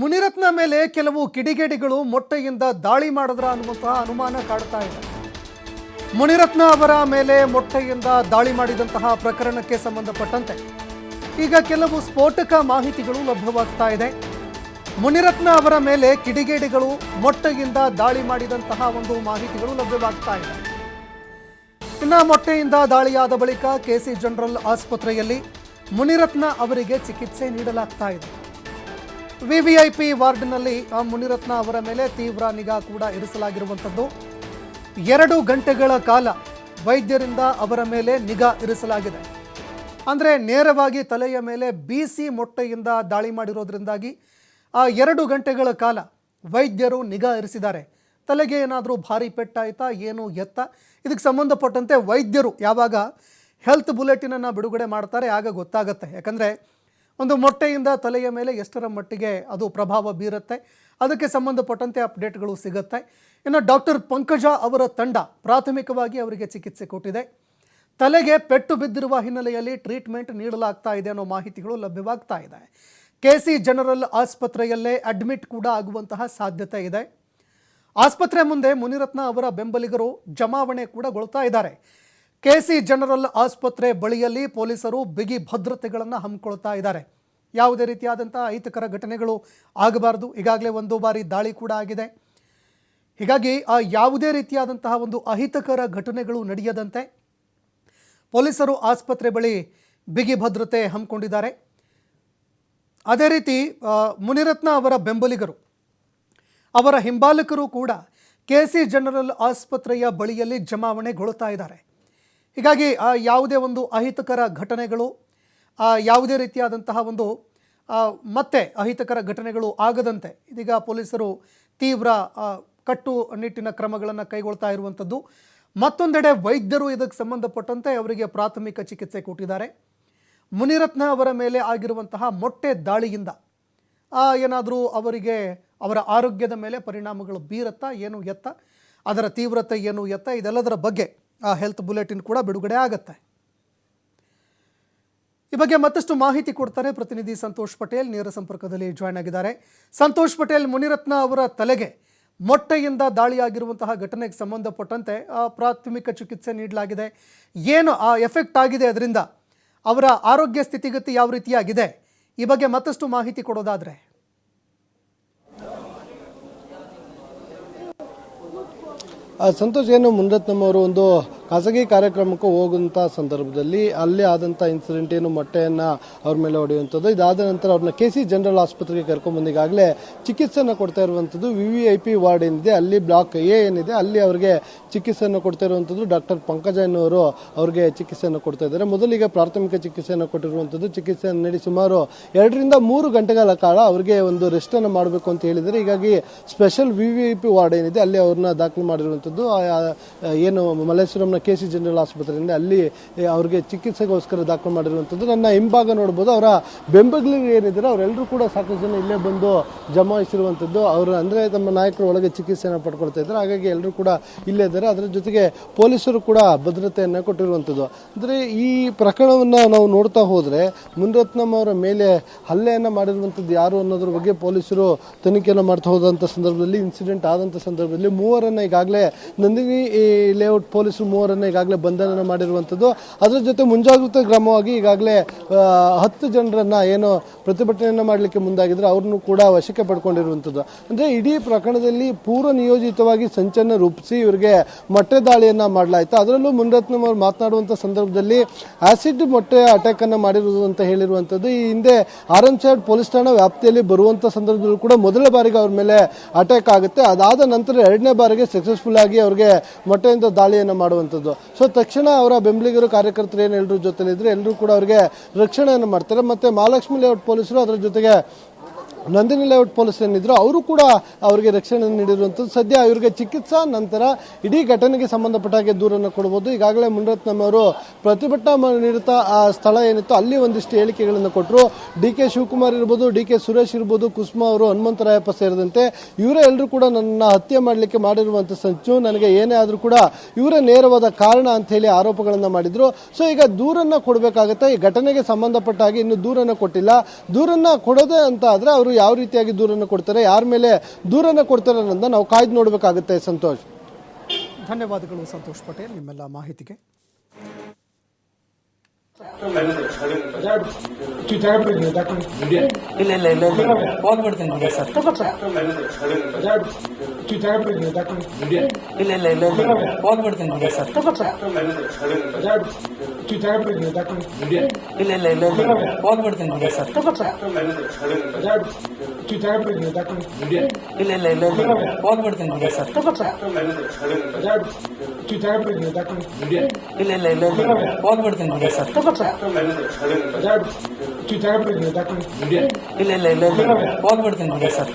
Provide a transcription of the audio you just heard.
ಮುನಿರತ್ನ ಮೇಲೆ ಕೆಲವು ಕಿಡಿಗೇಡಿಗಳು ಮೊಟ್ಟೆಯಿಂದ ದಾಳಿ ಮಾಡಿದ್ರ ಅನ್ನುವಂತಹ ಅನುಮಾನ ಕಾಡ್ತಾ ಇದೆ. ಮುನಿರತ್ನ ಅವರ ಮೇಲೆ ಮೊಟ್ಟೆಯಿಂದ ದಾಳಿ ಮಾಡಿದಂತಹ ಪ್ರಕರಣಕ್ಕೆ ಸಂಬಂಧಪಟ್ಟಂತೆ ಈಗ ಕೆಲವು ಸ್ಫೋಟಕ ಮಾಹಿತಿಗಳು ಲಭ್ಯವಾಗ್ತಾ ಇದೆ. ಮುನಿರತ್ನ ಅವರ ಮೇಲೆ ಕಿಡಿಗೇಡಿಗಳು ಮೊಟ್ಟೆಯಿಂದ ದಾಳಿ ಮಾಡಿದಂತಹ ಒಂದು ಮಾಹಿತಿಗಳು ಲಭ್ಯವಾಗ್ತಾ ಇದೆ. ಇನ್ನು ಮೊಟ್ಟೆಯಿಂದ ದಾಳಿಯಾದ ಬಳಿಕ ಕೆಸಿ ಜನರಲ್ ಆಸ್ಪತ್ರೆಯಲ್ಲಿ ಮುನಿರತ್ನ ಅವರಿಗೆ ಚಿಕಿತ್ಸೆ ನೀಡಲಾಗ್ತಾ ಇದೆ. ವಿವಿಐಪಿ ವಾರ್ಡ್ನಲ್ಲಿ ಮುನಿರತ್ನ ಅವರ ಮೇಲೆ ತೀವ್ರ ನಿಗಾ ಕೂಡ ಇರಿಸಲಾಗಿರುವಂಥದ್ದು. 2 ಗಂಟೆಗಳ ಕಾಲ ವೈದ್ಯರಿಂದ ಅವರ ಮೇಲೆ ನಿಗಾ ಇರಿಸಲಾಗಿದೆ. ಅಂದರೆ ನೇರವಾಗಿ ತಲೆಯ ಮೇಲೆ ಬೀಸಿ ಮೊಟ್ಟೆಯಿಂದ ದಾಳಿ ಮಾಡಿರೋದ್ರಿಂದಾಗಿ 2 ಗಂಟೆಗಳ ಕಾಲ ವೈದ್ಯರು ನಿಗಾ ಇರಿಸಿದ್ದಾರೆ. ತಲೆಗೆ ಏನಾದರೂ ಭಾರಿ ಪೆಟ್ಟಾಯ್ತಾ ಏನು ಎತ್ತ, ಇದಕ್ಕೆ ಸಂಬಂಧಪಟ್ಟಂತೆ ವೈದ್ಯರು ಯಾವಾಗ ಹೆಲ್ತ್ ಬುಲೆಟಿನನ್ನು ಬಿಡುಗಡೆ ಮಾಡ್ತಾರೆ ಆಗ ಗೊತ್ತಾಗುತ್ತೆ. ಯಾಕಂದರೆ ಒಂದು ಮೊಟ್ಟೆಯಿಂದ ತಲೆಯ ಮೇಲೆ ಎಷ್ಟರ ಮಟ್ಟಿಗೆ ಅದು ಪ್ರಭಾವ ಬೀರುತ್ತೆ, ಅದಕ್ಕೆ ಸಂಬಂಧಪಟ್ಟಂತೆ ಅಪ್ಡೇಟ್ಗಳು ಸಿಗುತ್ತೆ. ಇನ್ನು ಡಾಕ್ಟರ್ ಪಂಕಜ ಅವರ ತಂಡ ಪ್ರಾಥಮಿಕವಾಗಿ ಅವರಿಗೆ ಚಿಕಿತ್ಸೆ ಕೊಟ್ಟಿದೆ. ತಲೆಗೆ ಪೆಟ್ಟು ಬಿದ್ದಿರುವ ಹಿನ್ನೆಲೆಯಲ್ಲಿ ಟ್ರೀಟ್ಮೆಂಟ್ ನೀಡಲಾಗ್ತಾ ಇದೆ ಅನ್ನೋ ಮಾಹಿತಿಗಳು ಲಭ್ಯವಾಗ್ತಾ ಇದೆ. ಕೆಸಿ ಜನರಲ್ ಆಸ್ಪತ್ರೆಯಲ್ಲೇ ಅಡ್ಮಿಟ್ ಕೂಡ ಆಗುವಂತಹ ಸಾಧ್ಯತೆ ಇದೆ. ಆಸ್ಪತ್ರೆ ಮುಂದೆ ಮುನಿರತ್ನ ಅವರ ಬೆಂಬಲಿಗರು ಜಮಾವಣೆ ಕೂಡ ಗೊಳ್ತಾ ಇದ್ದಾರೆ. ಕೆಸಿ ಜನರಲ್ ಆಸ್ಪತ್ರೆ ಬಳಿಯಲ್ಲಿ ಪೊಲೀಸರು ಬಿಗಿ ಭದ್ರತೆಗಳನ್ನು ಹಮ್ಮಿಕೊಳ್ತಾ ಇದ್ದಾರೆ. ಯಾವುದೇ ರೀತಿಯಾದಂಥ ಅಹಿತಕರ ಘಟನೆಗಳು ಆಗಬಾರ್ದು. ಈಗಾಗಲೇ 1 ಬಾರಿ ದಾಳಿ ಕೂಡ ಆಗಿದೆ. ಹೀಗಾಗಿ ಯಾವುದೇ ರೀತಿಯಾದಂತಹ ಒಂದು ಅಹಿತಕರ ಘಟನೆಗಳು ನಡೆಯದಂತೆ ಪೊಲೀಸರು ಆಸ್ಪತ್ರೆ ಬಳಿ ಬಿಗಿ ಭದ್ರತೆ ಹಮ್ಮಿಕೊಂಡಿದ್ದಾರೆ. ಅದೇ ರೀತಿ ಮುನಿರತ್ನ ಅವರ ಬೆಂಬಲಿಗರು, ಅವರ ಹಿಂಬಾಲಕರು ಕೂಡ ಕೆಸಿ ಜನರಲ್ ಆಸ್ಪತ್ರೆಯ ಬಳಿಯಲ್ಲಿ ಜಮಾವಣೆಗೊಳ್ತಾ ಇದ್ದಾರೆ. ಹೀಗಾಗಿ ಯಾವುದೇ ಒಂದು ಅಹಿತಕರ ಘಟನೆಗಳು, ಯಾವುದೇ ರೀತಿಯಾದಂತಹ ಒಂದು ಮತ್ತೆ ಅಹಿತಕರ ಘಟನೆಗಳು ಆಗದಂತೆ ಇದೀಗ ಪೊಲೀಸರು ತೀವ್ರ ಕಟ್ಟುನಿಟ್ಟಿನ ಕ್ರಮಗಳನ್ನು ಕೈಗೊಳ್ತಾ ಇರುವಂಥದ್ದು. ಮತ್ತೊಂದೆಡೆ ವೈದ್ಯರು ಇದಕ್ಕೆ ಸಂಬಂಧಪಟ್ಟಂತೆ ಅವರಿಗೆ ಪ್ರಾಥಮಿಕ ಚಿಕಿತ್ಸೆ ಕೊಟ್ಟಿದ್ದಾರೆ. ಮುನಿರತ್ನ ಅವರ ಮೇಲೆ ಆಗಿರುವಂತಹ ಮೊಟ್ಟೆ ದಾಳಿಯಿಂದ ಏನಾದರೂ ಅವರಿಗೆ ಅವರ ಆರೋಗ್ಯದ ಮೇಲೆ ಪರಿಣಾಮಗಳು ಬೀರುತ್ತಾ ಏನು ಎತ್ತ, ಅದರ ತೀವ್ರತೆ ಏನು ಎತ್ತ, ಇದೆಲ್ಲದರ ಬಗ್ಗೆ ಹೆಲ್ತ್ ಬುಲೆಟಿನ್ ಕೂಡ ಬಿಡುಗಡೆ ಆಗುತ್ತೆ. ಈ ಬಗ್ಗೆ ಮತ್ತಷ್ಟು ಮಾಹಿತಿ ಕೊಡ್ತಾರೆ ಪ್ರತಿನಿಧಿ ಸಂತೋಷ್ ಪಟೇಲ್, ನೇರ ಸಂಪರ್ಕದಲ್ಲಿ ಜಾಯ್ನ್ ಆಗಿದ್ದಾರೆ. ಸಂತೋಷ್ ಪಟೇಲ್, ಮುನಿರತ್ನ ಅವರ ತಲೆಗೆ ಮೊಟ್ಟೆಯಿಂದ ದಾಳಿಯಾಗಿರುವಂತಹ ಘಟನೆಗೆ ಸಂಬಂಧಪಟ್ಟಂತೆ ಪ್ರಾಥಮಿಕ ಚಿಕಿತ್ಸೆ ನೀಡಲಾಗಿದೆ. ಏನು ಎಫೆಕ್ಟ್ ಆಗಿದೆ, ಅದರಿಂದ ಅವರ ಆರೋಗ್ಯ ಸ್ಥಿತಿಗತಿ ಯಾವ ರೀತಿಯಾಗಿದೆ, ಈ ಬಗ್ಗೆ ಮತ್ತಷ್ಟು ಮಾಹಿತಿ ಕೊಡೋದಾದರೆ. ಸಂತೋಷ್, ಏನು ಮುನಿರತ್ನಂ ಒಂದು ಖಾಸಗಿ ಕಾರ್ಯಕ್ರಮಕ್ಕೆ ಹೋಗುವಂಥ ಸಂದರ್ಭದಲ್ಲಿ ಅಲ್ಲಿ ಆದಂಥ ಇನ್ಸಿಡೆಂಟ್ ಏನು ಮೊಟ್ಟೆಯನ್ನು ಅವ್ರ ಮೇಲೆ ಹೊಡೆಯುವಂಥದ್ದು, ಇದಾದ ನಂತರ ಅವ್ರನ್ನ ಕೆಸಿ ಜನರಲ್ ಆಸ್ಪತ್ರೆಗೆ ಕರ್ಕೊಂಡ್ಬಂದು ಈಗಾಗಲೇ ಚಿಕಿತ್ಸೆಯನ್ನು ಕೊಡ್ತಾ ಇರುವಂಥದ್ದು. ವಿವಿಐಪಿ ವಾರ್ಡ್ ಏನಿದೆ ಅಲ್ಲಿ ಬ್ಲಾಕ್ ಎ ಏನಿದೆ ಅಲ್ಲಿ ಅವರಿಗೆ ಚಿಕಿತ್ಸೆಯನ್ನು ಕೊಡ್ತಾ ಇರುವಂಥದ್ದು. ಡಾಕ್ಟರ್ ಪಂಕಜ ಎನ್ನುವರು ಅವ್ರಿಗೆ ಚಿಕಿತ್ಸೆಯನ್ನು ಕೊಡ್ತಾ ಇದ್ದಾರೆ. ಮೊದಲಿಗೆ ಪ್ರಾಥಮಿಕ ಚಿಕಿತ್ಸೆಯನ್ನು ಕೊಟ್ಟಿರುವಂಥದ್ದು. ಚಿಕಿತ್ಸೆಯನ್ನು ನೀಡಿ ಸುಮಾರು 2 ರಿಂದ 3 ಗಂಟೆಗಳ ಕಾಲ ಅವರಿಗೆ ಒಂದು ರೆಸ್ಟನ್ನು ಮಾಡಬೇಕು ಅಂತ ಹೇಳಿದರೆ, ಹೀಗಾಗಿ ಸ್ಪೆಷಲ್ ವಿವಿಐಪಿ ವಾರ್ಡ್ ಏನಿದೆ ಅಲ್ಲಿ ಅವ್ರನ್ನ ದಾಖಲು ಮಾಡಿರುವಂಥದ್ದು. ಏನು ಮಲ್ಲೇಶ್ವರಂನ ಕೆಸಿ ಜನರಲ್ ಆಸ್ಪತ್ರೆಯಿಂದ ಅಲ್ಲಿ ಅವರಿಗೆ ಚಿಕಿತ್ಸೆಗೋಸ್ಕರ ದಾಖಲು ಮಾಡಿರುವಂಥದ್ದು. ನನ್ನ ಹಿಂಭಾಗ ನೋಡ್ಬೋದು, ಅವರ ಬೆಂಬಲಿಗರು ಏನಿದ್ದಾರೆ ಅವರೆಲ್ಲರೂ ಕೂಡ ಸಾಕಷ್ಟು ಜನ ಇಲ್ಲೇ ಬಂದು ಜಮಾಯಿಸಿರುವಂಥದ್ದು. ಅವರು ಅಂದರೆ ತಮ್ಮ ನಾಯಕರು ಒಳಗೆ ಚಿಕಿತ್ಸೆಯನ್ನು ಪಡ್ಕೊಳ್ತಾ ಇದ್ದಾರೆ. ಹಾಗಾಗಿ ಎಲ್ಲರೂ ಕೂಡ ಇಲ್ಲೇ ಇದ್ದಾರೆ. ಅದರ ಜೊತೆಗೆ ಪೊಲೀಸರು ಕೂಡ ಭದ್ರತೆಯನ್ನು ಕೊಟ್ಟಿರುವಂಥದ್ದು. ಅಂದರೆ ಈ ಪ್ರಕರಣವನ್ನು ನಾವು ನೋಡ್ತಾ ಹೋದರೆ ಮುನಿರತ್ನಂ ಅವರ ಮೇಲೆ ಹಲ್ಲೆಯನ್ನು ಮಾಡಿರುವಂಥದ್ದು ಯಾರು ಅನ್ನೋದ್ರ ಬಗ್ಗೆ ಪೊಲೀಸರು ತನಿಖೆಯನ್ನು ಮಾಡ್ತಾ ಹೋದಂಥ ಸಂದರ್ಭದಲ್ಲಿ, ಇನ್ಸಿಡೆಂಟ್ ಆದಂಥ ಸಂದರ್ಭದಲ್ಲಿ 3 ಈಗಾಗಲೇ ನಂದಿನಿ ಲೇಔಟ್ ಪೊಲೀಸರು 3 ಈಗಾಗಲೇ ಬಂಧನ ಮಾಡಿರುವಂಥದ್ದು. ಅದರ ಜೊತೆ ಮುಂಜಾಗ್ರತಾ ಕ್ರಮವಾಗಿ ಈಗಾಗಲೇ 10 ಜನರನ್ನ ಏನು ಪ್ರತಿಭಟನೆಯನ್ನು ಮಾಡಲಿಕ್ಕೆ ಮುಂದಾಗಿದ್ರು ಅವ್ರನ್ನು ಕೂಡ ವಶಕ್ಕೆ ಪಡ್ಕೊಂಡಿರುವಂಥದ್ದು. ಅಂದರೆ ಇಡೀ ಪ್ರಕರಣದಲ್ಲಿ ಪೂರ್ವ ನಿಯೋಜಿತವಾಗಿ ಸಂಚನ್ನು ರೂಪಿಸಿ ಇವರಿಗೆ ಮೊಟ್ಟೆ ದಾಳಿಯನ್ನು ಮಾಡಲಾಯಿತು. ಅದರಲ್ಲೂ ಮುನಿರತ್ನಂ ಅವರು ಮಾತನಾಡುವಂಥ ಸಂದರ್ಭದಲ್ಲಿ ಆಸಿಡ್ ಮೊಟ್ಟೆ ಅಟ್ಯಾಕ್ ಅನ್ನು ಮಾಡಿರುವುದು ಅಂತ ಹೇಳಿರುವಂಥದ್ದು. ಈ ಹಿಂದೆ ಆರಂಚರ್ಡ್ ಪೊಲೀಸ್ ಠಾಣಾ ವ್ಯಾಪ್ತಿಯಲ್ಲಿ ಬರುವಂಥ ಸಂದರ್ಭದಲ್ಲೂ ಕೂಡ ಮೊದಲ ಬಾರಿಗೆ ಅವ್ರ ಮೇಲೆ ಅಟ್ಯಾಕ್ ಆಗುತ್ತೆ. ಅದಾದ ನಂತರ 2ನೇ ಬಾರಿಗೆ ಸಕ್ಸಸ್ಫುಲ್ ಆಗಿ ಅವರಿಗೆ ಮೊಟ್ಟೆಯಿಂದ ದಾಳಿಯನ್ನು ಮಾಡುವಂಥದ್ದು. ಸೊ ತಕ್ಷಣ ಅವರ ಬೆಂಬಲಿಗರು ಕಾರ್ಯಕರ್ತರು ಏನು ಎಲ್ಲರೂ ಜೊತೆಲಿದ್ರೆ ಎಲ್ಲರೂ ಕೂಡ ಅವರಿಗೆ ರಕ್ಷಣೆಯನ್ನು ಮಾಡ್ತಾರೆ. ಮತ್ತೆ ಮಹಾಲಕ್ಷ್ಮಿ ಲೇಔಟ್ ಪೊಲೀಸರು ಅದರ ಜೊತೆಗೆ ನಂದಿನಿ ಲೇಔಟ್ ಪೊಲೀಸ್ ಏನಿದ್ರು ಅವರು ಕೂಡ ಅವರಿಗೆ ರಕ್ಷಣೆ ನೀಡಿರುವಂಥದ್ದು. ಸದ್ಯ ಇವರಿಗೆ ಚಿಕಿತ್ಸಾ ನಂತರ ಇಡೀ ಘಟನೆಗೆ ಸಂಬಂಧಪಟ್ಟ ಹಾಗೆ ದೂರನ್ನು ಕೊಡಬಹುದು. ಈಗಾಗಲೇ ಮುನಿರತ್ನಂ ಅವರು ಪ್ರತಿಭಟನಾ ನಿರತ ಆ ಸ್ಥಳ ಏನಿತ್ತು ಅಲ್ಲಿ ಒಂದಿಷ್ಟು ಹೇಳಿಕೆಗಳನ್ನು ಕೊಟ್ಟರು. ಡಿ.ಕೆ. ಶಿವಕುಮಾರ್ ಇರ್ಬೋದು, ಡಿ.ಕೆ. ಸುರೇಶ್ ಇರ್ಬೋದು, ಕುಸುಮಾ ಅವರು, ಹನುಮಂತರಾಯಪ್ಪ ಸೇರಿದಂತೆ ಇವರೇ ಎಲ್ಲರೂ ಕೂಡ ನನ್ನ ಹತ್ಯೆ ಮಾಡಲಿಕ್ಕೆ ಮಾಡಿರುವಂಥ ಸಂಚು, ನನಗೆ ಏನೇ ಆದರೂ ಕೂಡ ಇವರೇ ನೇರವಾದ ಕಾರಣ ಅಂತ ಹೇಳಿ ಆರೋಪಗಳನ್ನು ಮಾಡಿದ್ರು. ಸೊ ಈಗ ದೂರನ್ನು ಕೊಡಬೇಕಾಗತ್ತೆ. ಈ ಘಟನೆಗೆ ಸಂಬಂಧಪಟ್ಟ ಹಾಗೆ ಇನ್ನು ದೂರನ್ನು ಕೊಟ್ಟಿಲ್ಲ. ದೂರನ್ನು ಕೊಡೋದೇ ಅಂತ ಆದರೆ ಅವರು ಯಾವ ರೀತಿಯಾಗಿ ದೂರನ್ನು ಕೊಡ್ತಾರೆ, ಯಾರ ಮೇಲೆ ದೂರನ್ನು ಕೊಡ್ತಾರೆ ಅನ್ನೋದನ್ನ ನಾವು ಕಾಯ್ದು ನೋಡಬೇಕಾಗುತ್ತೆ. ಸಂತೋಷ್, ಧನ್ಯವಾದಗಳು ಸಂತೋಷ್ ಪಟೇಲ್ ನಿಮ್ಮೆಲ್ಲ ಮಾಹಿತಿಗೆ. ಇಲ್ಲ ಹೋಗ್ಬಿಡ್ತೀನಿ ಸರ್. ಇಲ್ಲ ಹೋಗ್ಬಿಡ್ತೀನಿ ಸರ್. ಇಲ್ಲ ಹೋಗ್ಬಿಡ್ತೀನಿ ಸರ್. ಇಲ್ಲ ಹೋಗ್ಬಿಡ್ತೀನಿ ಸರ್. ಇಲ್ಲ ಹೋಗ್ಬಿಡ್ತೀನಿ ಸರ್. ಇಲ್ಲ ಹೋಗ್ಬಿಡ್ತೀನಿ ಸರ್.